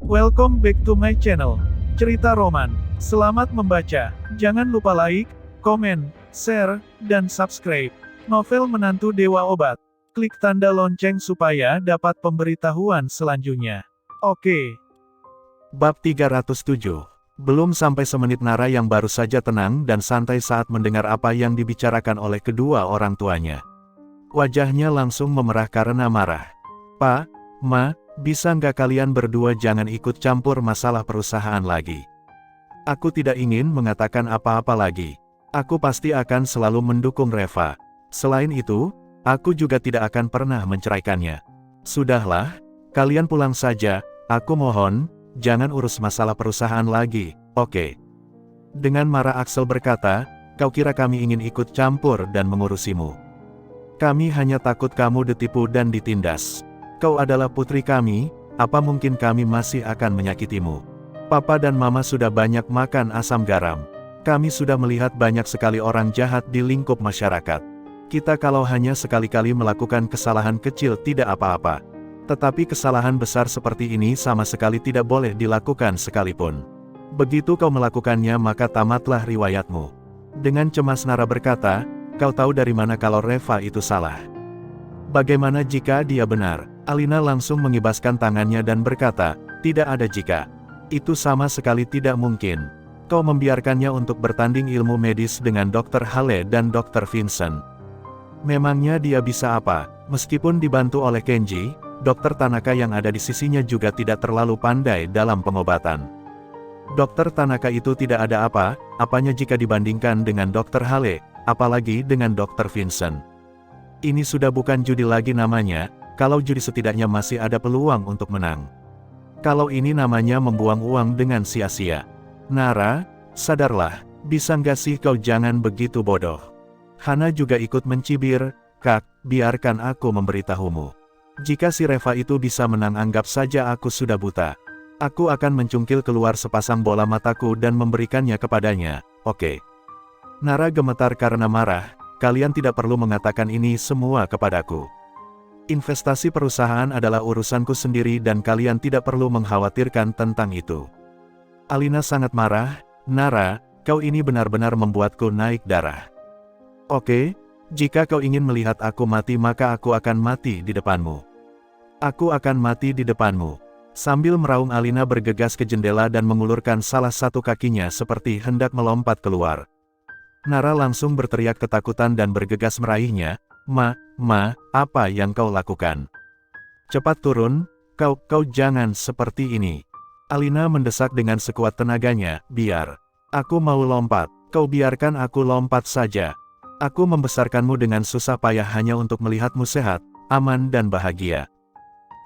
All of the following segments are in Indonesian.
Welcome back to my channel, Cerita Roman. Selamat membaca. Jangan lupa like, komen, share, dan subscribe. Novel Menantu Dewa Obat. Klik tanda lonceng supaya dapat pemberitahuan selanjutnya. Oke. Bab 307. Belum sampai semenit Nara yang baru saja tenang dan santai saat mendengar apa yang dibicarakan oleh kedua orang tuanya. Wajahnya langsung memerah karena marah. "Pak, Ma, bisa nggak kalian berdua jangan ikut campur masalah perusahaan lagi? Aku tidak ingin mengatakan apa-apa lagi. Aku pasti akan selalu mendukung Reva. Selain itu, aku juga tidak akan pernah menceraikannya. Sudahlah, kalian pulang saja, aku mohon, jangan urus masalah perusahaan lagi, oke?" Dengan marah Axel berkata, "Kau kira kami ingin ikut campur dan mengurusimu? Kami hanya takut kamu ditipu dan ditindas. Kau adalah putri kami, apa mungkin kami masih akan menyakitimu? Papa dan Mama sudah banyak makan asam garam. Kami sudah melihat banyak sekali orang jahat di lingkup masyarakat. Kita kalau hanya sekali-kali melakukan kesalahan kecil tidak apa-apa. Tetapi kesalahan besar seperti ini sama sekali tidak boleh dilakukan sekalipun. Begitu kau melakukannya maka tamatlah riwayatmu." Dengan cemas Nara berkata, "Kau tahu dari mana kalau Reva itu salah? Bagaimana jika dia benar?" Alina langsung mengibaskan tangannya dan berkata, "Tidak ada jika. Itu sama sekali tidak mungkin. Kau membiarkannya untuk bertanding ilmu medis dengan Dr. Hale dan Dr. Vincent. Memangnya dia bisa apa? Meskipun dibantu oleh Kenji, Dr. Tanaka yang ada di sisinya juga tidak terlalu pandai dalam pengobatan. Dr. Tanaka itu tidak ada apanya jika dibandingkan dengan Dr. Hale, apalagi dengan Dr. Vincent. Ini sudah bukan judi lagi namanya. Kalau judi setidaknya masih ada peluang untuk menang. Kalau ini namanya membuang uang dengan sia-sia. Nara, sadarlah, bisa nggak sih kau jangan begitu bodoh?" Hana juga ikut mencibir, "Kak, biarkan aku memberitahumu. Jika si Reva itu bisa menang anggap saja aku sudah buta. Aku akan mencungkil keluar sepasang bola mataku dan memberikannya kepadanya, oke?" Nara gemetar karena marah, "Kalian tidak perlu mengatakan ini semua kepadaku. Investasi perusahaan adalah urusanku sendiri dan kalian tidak perlu mengkhawatirkan tentang itu." Alina sangat marah, "Nara, kau ini benar-benar membuatku naik darah. Oke, jika kau ingin melihat aku mati maka aku akan mati di depanmu. Aku akan mati di depanmu." Sambil meraung Alina bergegas ke jendela dan mengulurkan salah satu kakinya seperti hendak melompat keluar. Nara langsung berteriak ketakutan dan bergegas meraihnya, Ma, apa yang kau lakukan? Cepat turun, kau jangan seperti ini." Alina mendesak dengan sekuat tenaganya, "Biar aku mau lompat, kau biarkan aku lompat saja. Aku membesarkanmu dengan susah payah hanya untuk melihatmu sehat, aman dan bahagia.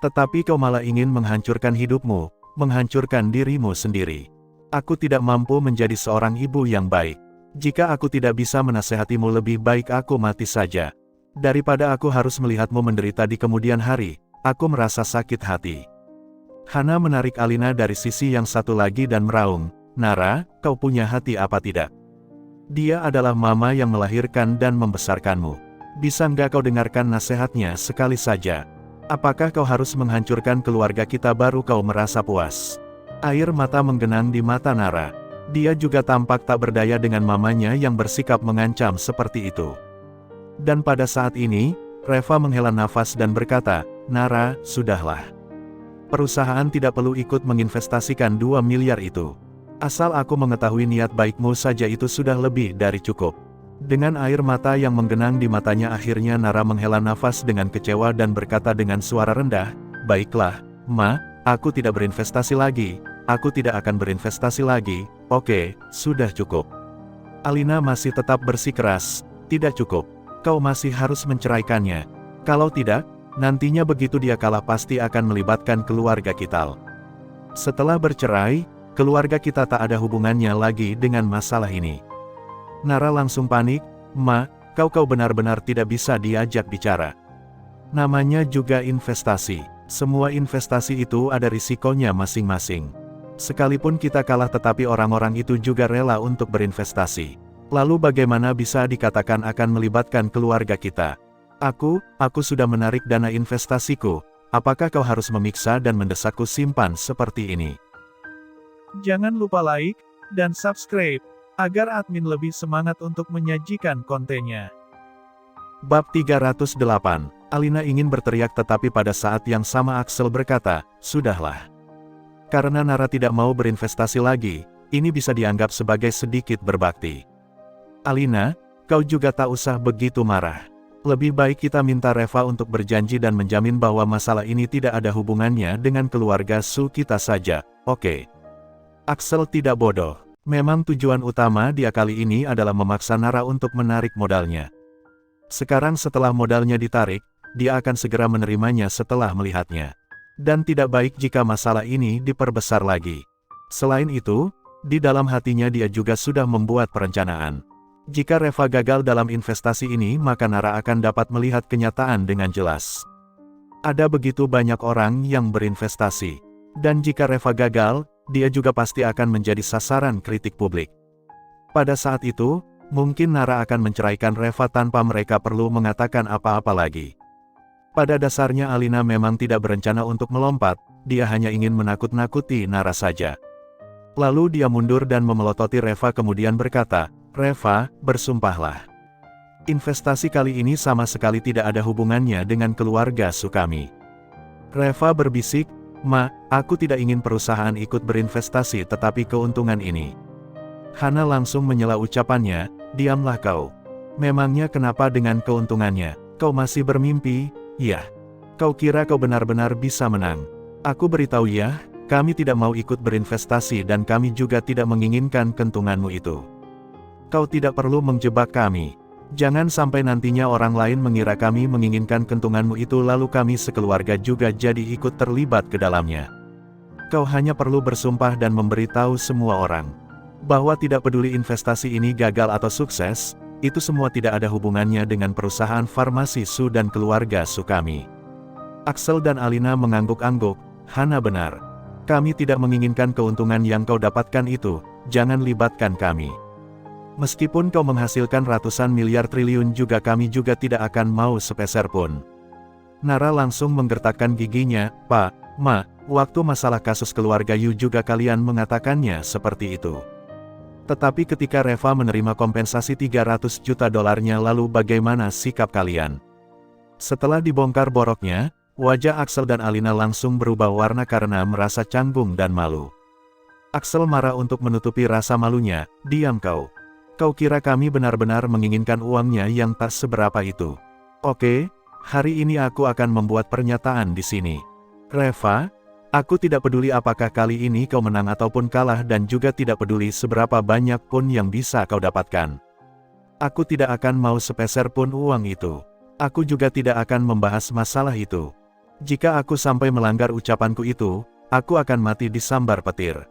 Tetapi kau malah ingin menghancurkan hidupmu, menghancurkan dirimu sendiri. Aku tidak mampu menjadi seorang ibu yang baik. Jika aku tidak bisa menasehatimu lebih baik aku mati saja. Daripada aku harus melihatmu menderita di kemudian hari, aku merasa sakit hati." Hana menarik Alina dari sisi yang satu lagi dan meraung, "Nara, kau punya hati apa tidak? Dia adalah mama yang melahirkan dan membesarkanmu. Bisa nggak kau dengarkan nasihatnya sekali saja? Apakah kau harus menghancurkan keluarga kita baru kau merasa puas?" Air mata menggenang di mata Nara. Dia juga tampak tak berdaya dengan mamanya yang bersikap mengancam seperti itu. Dan pada saat ini, Reva menghela nafas dan berkata, "Nara, sudahlah. Perusahaan tidak perlu ikut menginvestasikan 2 miliar itu. Asal aku mengetahui niat baikmu saja itu sudah lebih dari cukup." Dengan air mata yang menggenang di matanya akhirnya Nara menghela nafas dengan kecewa dan berkata dengan suara rendah, "Baiklah, Ma, aku tidak berinvestasi lagi, aku tidak akan berinvestasi lagi, oke, sudah cukup." Alina masih tetap bersikeras, "Tidak cukup. Kau masih harus menceraikannya. Kalau tidak, nantinya begitu dia kalah pasti akan melibatkan keluarga kita. Setelah bercerai, keluarga kita tak ada hubungannya lagi dengan masalah ini." Nara langsung panik, "Ma, kau benar-benar tidak bisa diajak bicara. Namanya juga investasi. Semua investasi itu ada risikonya masing-masing. Sekalipun kita kalah tetapi orang-orang itu juga rela untuk berinvestasi. Lalu bagaimana bisa dikatakan akan melibatkan keluarga kita? Aku sudah menarik dana investasiku, apakah kau harus memiksa dan mendesakku simpan seperti ini? Jangan lupa like dan subscribe, agar admin lebih semangat untuk menyajikan kontennya. Bab 308, Alina ingin berteriak tetapi pada saat yang sama Axel berkata, "Sudahlah." Karena Nara tidak mau berinvestasi lagi, ini bisa dianggap sebagai sedikit berbakti. "Alina, kau juga tak usah begitu marah. Lebih baik kita minta Reva untuk berjanji dan menjamin bahwa masalah ini tidak ada hubungannya dengan keluarga Su kita saja, oke?" Axel tidak bodoh. Memang tujuan utama dia kali ini adalah memaksa Nara untuk menarik modalnya. Sekarang setelah modalnya ditarik, dia akan segera menerimanya setelah melihatnya. Dan tidak baik jika masalah ini diperbesar lagi. Selain itu, di dalam hatinya dia juga sudah membuat perencanaan. Jika Reva gagal dalam investasi ini maka Nara akan dapat melihat kenyataan dengan jelas. Ada begitu banyak orang yang berinvestasi. Dan jika Reva gagal, dia juga pasti akan menjadi sasaran kritik publik. Pada saat itu, mungkin Nara akan menceraikan Reva tanpa mereka perlu mengatakan apa-apa lagi. Pada dasarnya Alina memang tidak berencana untuk melompat, dia hanya ingin menakut-nakuti Nara saja. Lalu dia mundur dan memelototi Reva kemudian berkata, "Reva, bersumpahlah. Investasi kali ini sama sekali tidak ada hubungannya dengan keluarga Su kami." Reva berbisik, "Ma, aku tidak ingin perusahaan ikut berinvestasi tetapi keuntungan ini." Hana langsung menyela ucapannya, "Diamlah kau. Memangnya kenapa dengan keuntungannya? Kau masih bermimpi? Ya. Kau kira kau benar-benar bisa menang? Aku beritahu ya, kami tidak mau ikut berinvestasi dan kami juga tidak menginginkan keuntunganmu itu. Kau tidak perlu menjebak kami. Jangan sampai nantinya orang lain mengira kami menginginkan keuntunganmu itu lalu kami sekeluarga juga jadi ikut terlibat ke dalamnya. Kau hanya perlu bersumpah dan memberitahu semua orang bahwa tidak peduli investasi ini gagal atau sukses, itu semua tidak ada hubungannya dengan perusahaan farmasi Su dan keluarga Su kami." Axel dan Alina mengangguk-angguk, "Hana benar. Kami tidak menginginkan keuntungan yang kau dapatkan itu, jangan libatkan kami. Meskipun kau menghasilkan ratusan miliar triliun juga kami juga tidak akan mau sepeser pun." Nara langsung menggertakkan giginya, "Pak, Ma, waktu masalah kasus keluarga Yu juga kalian mengatakannya seperti itu. Tetapi ketika Reva menerima kompensasi 300 juta dolarnya lalu bagaimana sikap kalian?" Setelah dibongkar boroknya, wajah Axel dan Alina langsung berubah warna karena merasa canggung dan malu. Axel marah untuk menutupi rasa malunya, "Diam kau. Kau kira kami benar-benar menginginkan uangnya yang tak seberapa itu? Oke, hari ini aku akan membuat pernyataan di sini. Reva, aku tidak peduli apakah kali ini kau menang ataupun kalah dan juga tidak peduli seberapa banyak pun yang bisa kau dapatkan. Aku tidak akan mau sepeser pun uang itu. Aku juga tidak akan membahas masalah itu. Jika aku sampai melanggar ucapanku itu, aku akan mati disambar petir.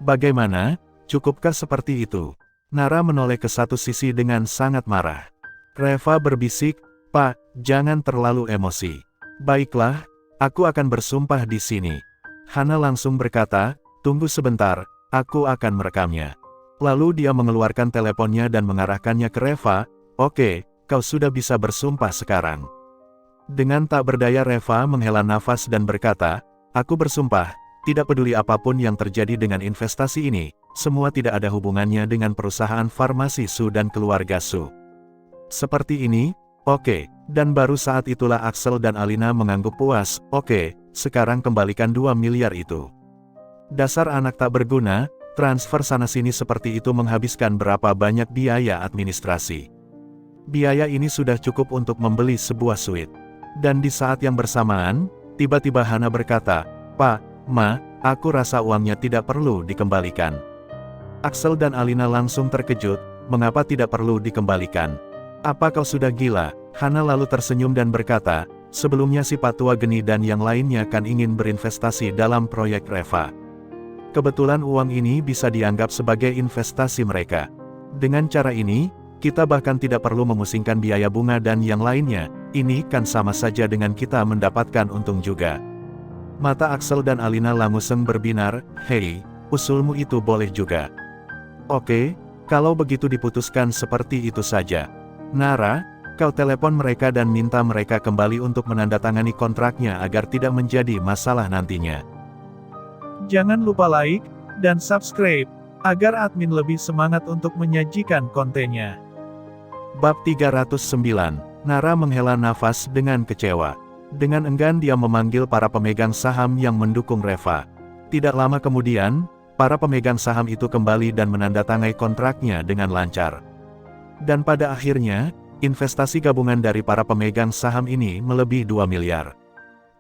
Bagaimana? Cukupkah seperti itu?" Nara menoleh ke satu sisi dengan sangat marah. Reva berbisik, "Pak, jangan terlalu emosi. Baiklah, aku akan bersumpah di sini." Hana langsung berkata, "Tunggu sebentar, aku akan merekamnya." Lalu dia mengeluarkan teleponnya dan mengarahkannya ke Reva, "Oke, kau sudah bisa bersumpah sekarang." Dengan tak berdaya Reva menghela nafas dan berkata, "Aku bersumpah, tidak peduli apapun yang terjadi dengan investasi ini, semua tidak ada hubungannya dengan perusahaan farmasi Su dan keluarga Su." Seperti ini, oke, dan baru saat itulah Axel dan Alina mengangguk puas, "Oke, sekarang kembalikan 2 miliar itu. Dasar anak tak berguna, transfer sana-sini seperti itu menghabiskan berapa banyak biaya administrasi. Biaya ini sudah cukup untuk membeli sebuah suite." Dan di saat yang bersamaan, tiba-tiba Hana berkata, "Pak, Ma, aku rasa uangnya tidak perlu dikembalikan." Axel dan Alina langsung terkejut, "Mengapa tidak perlu dikembalikan? Apa kau sudah gila?" Hana lalu tersenyum dan berkata, "Sebelumnya si Patua Geni dan yang lainnya kan ingin berinvestasi dalam proyek Reva. Kebetulan uang ini bisa dianggap sebagai investasi mereka. Dengan cara ini, kita bahkan tidak perlu memusingkan biaya bunga dan yang lainnya, ini kan sama saja dengan kita mendapatkan untung juga." Mata Axel dan Alina langsung berbinar, "Hei, usulmu itu boleh juga. Oke, kalau begitu diputuskan seperti itu saja. Nara, Kau telepon mereka dan minta mereka kembali untuk menandatangani kontraknya agar tidak menjadi masalah nantinya. Jangan lupa like dan subscribe, agar admin lebih semangat untuk menyajikan kontennya. Bab 309, Nara menghela nafas dengan kecewa. Dengan enggan dia memanggil para pemegang saham yang mendukung Reva. Tidak lama kemudian, para pemegang saham itu kembali dan menandatangani kontraknya dengan lancar. Dan pada akhirnya, investasi gabungan dari para pemegang saham ini melebihi 2 miliar.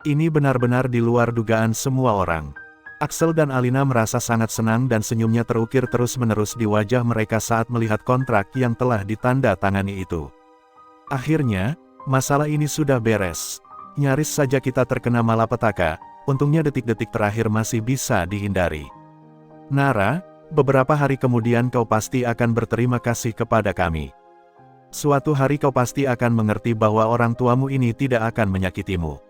Ini benar-benar di luar dugaan semua orang. Axel dan Alina merasa sangat senang dan senyumnya terukir terus-menerus di wajah mereka saat melihat kontrak yang telah ditanda tangani itu. Akhirnya, masalah ini sudah beres. Nyaris saja kita terkena malapetaka, untungnya detik-detik terakhir masih bisa dihindari. Nara, beberapa hari kemudian kau pasti akan berterima kasih kepada kami. Suatu hari kau pasti akan mengerti bahwa orang tuamu ini tidak akan menyakitimu.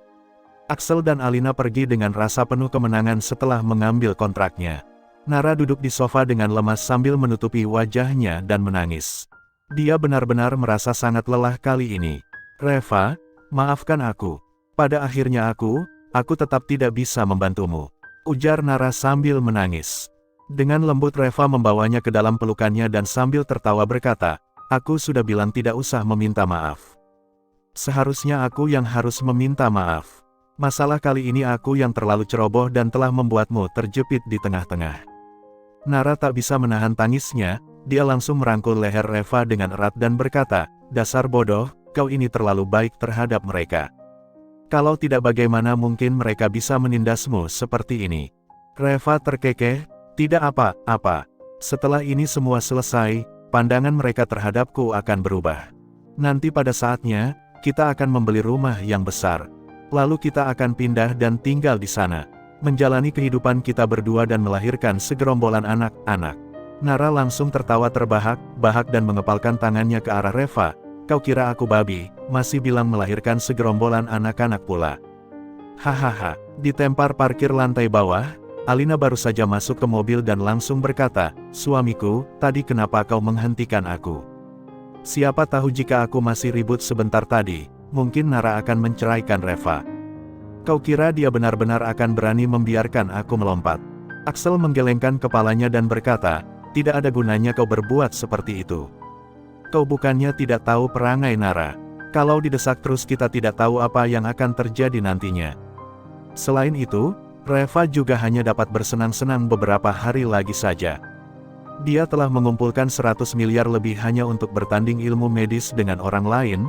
Axel dan Alina pergi dengan rasa penuh kemenangan setelah mengambil kontraknya. Nara duduk di sofa dengan lemas sambil menutupi wajahnya dan menangis. Dia benar-benar merasa sangat lelah kali ini. Reva, maafkan aku. Pada akhirnya aku tetap tidak bisa membantumu, ujar Nara sambil menangis. Dengan lembut Reva membawanya ke dalam pelukannya dan sambil tertawa berkata, aku sudah bilang tidak usah meminta maaf. Seharusnya aku yang harus meminta maaf. Masalah kali ini aku yang terlalu ceroboh dan telah membuatmu terjepit di tengah-tengah. Nara tak bisa menahan tangisnya, dia langsung merangkul leher Reva dengan erat dan berkata, dasar bodoh, kau ini terlalu baik terhadap mereka. Kalau tidak bagaimana mungkin mereka bisa menindasmu seperti ini. Reva terkekeh, tidak apa-apa. Setelah ini semua selesai, pandangan mereka terhadapku akan berubah. Nanti pada saatnya, kita akan membeli rumah yang besar. Lalu kita akan pindah dan tinggal di sana. Menjalani kehidupan kita berdua dan melahirkan segerombolan anak-anak. Nara langsung tertawa terbahak-bahak dan mengepalkan tangannya ke arah Reva. Kau kira aku babi, masih bilang melahirkan segerombolan anak-anak pula. Hahaha, di tempar parkir lantai bawah, Alina baru saja masuk ke mobil dan langsung berkata, suamiku, tadi kenapa kau menghentikan aku? Siapa tahu jika aku masih ribut sebentar tadi, mungkin Nara akan menceraikan Reva. Kau kira dia benar-benar akan berani membiarkan aku melompat? Axel menggelengkan kepalanya dan berkata, tidak ada gunanya kau berbuat seperti itu. Kau bukannya tidak tahu perangai Nara. Kalau didesak terus kita tidak tahu apa yang akan terjadi nantinya. Selain itu, Reva juga hanya dapat bersenang-senang beberapa hari lagi saja. Dia telah mengumpulkan 100 miliar lebih hanya untuk bertanding ilmu medis dengan orang lain.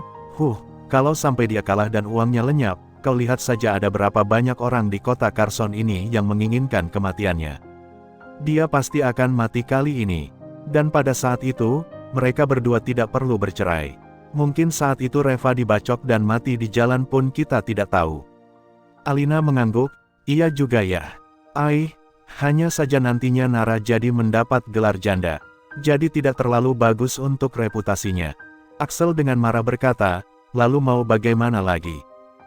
Kalau sampai dia kalah dan uangnya lenyap, kau lihat saja ada berapa banyak orang di kota Carson ini yang menginginkan kematiannya. Dia pasti akan mati kali ini. Dan pada saat itu, mereka berdua tidak perlu bercerai. Mungkin saat itu Reva dibacok dan mati di jalan pun kita tidak tahu. Alina mengangguk, iya juga ya. Hanya saja nantinya Nara jadi mendapat gelar janda. Jadi tidak terlalu bagus untuk reputasinya. Axel dengan marah berkata, lalu mau bagaimana lagi?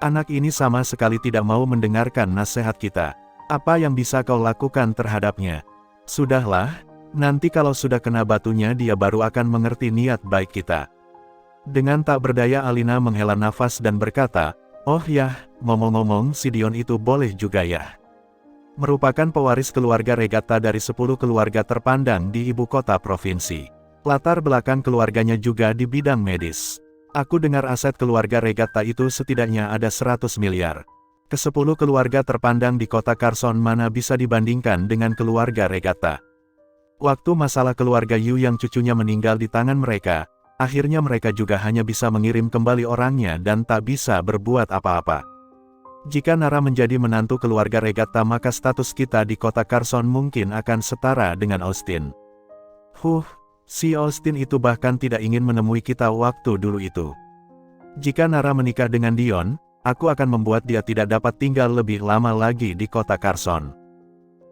Anak ini sama sekali tidak mau mendengarkan nasihat kita. Apa yang bisa kau lakukan terhadapnya? Sudahlah. Nanti kalau sudah kena batunya dia baru akan mengerti niat baik kita. Dengan tak berdaya Alina menghela nafas dan berkata, oh ya, ngomong-ngomong si Dion itu boleh juga ya. Merupakan pewaris keluarga Regatta dari 10 keluarga terpandang di ibu kota provinsi. Latar belakang keluarganya juga di bidang medis. Aku dengar aset keluarga Regatta itu setidaknya ada 100 miliar. Ke-10 keluarga terpandang di kota Carson mana bisa dibandingkan dengan keluarga Regatta. Waktu masalah keluarga Yu yang cucunya meninggal di tangan mereka, akhirnya mereka juga hanya bisa mengirim kembali orangnya dan tak bisa berbuat apa-apa. Jika Nara menjadi menantu keluarga Regatta maka status kita di kota Carson mungkin akan setara dengan Austin. Si Austin itu bahkan tidak ingin menemui kita waktu dulu itu. Jika Nara menikah dengan Dion, aku akan membuat dia tidak dapat tinggal lebih lama lagi di kota Carson.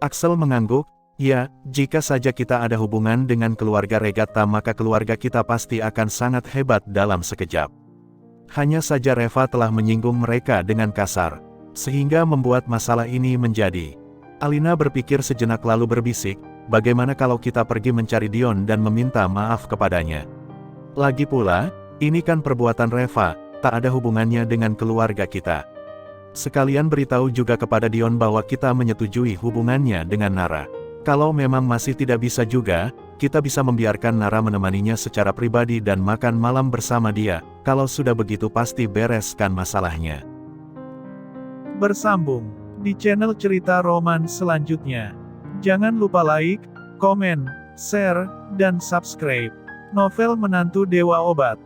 Axel mengangguk. Ya, jika saja kita ada hubungan dengan keluarga Regatta maka keluarga kita pasti akan sangat hebat dalam sekejap. Hanya saja Reva telah menyinggung mereka dengan kasar, sehingga membuat masalah ini menjadi. Alina berpikir sejenak lalu berbisik, bagaimana kalau kita pergi mencari Dion dan meminta maaf kepadanya. Lagi pula, Ini kan perbuatan Reva, tak ada hubungannya dengan keluarga kita. Sekalian beritahu juga kepada Dion bahwa kita menyetujui hubungannya dengan Nara. Kalau memang masih tidak bisa juga, kita bisa membiarkan Nara menemaninya secara pribadi dan makan malam bersama dia. Kalau sudah begitu pasti bereskan masalahnya. Bersambung di channel Cerita Roman selanjutnya. Jangan lupa like, komen, share, dan subscribe. Novel Menantu Dewa Obat.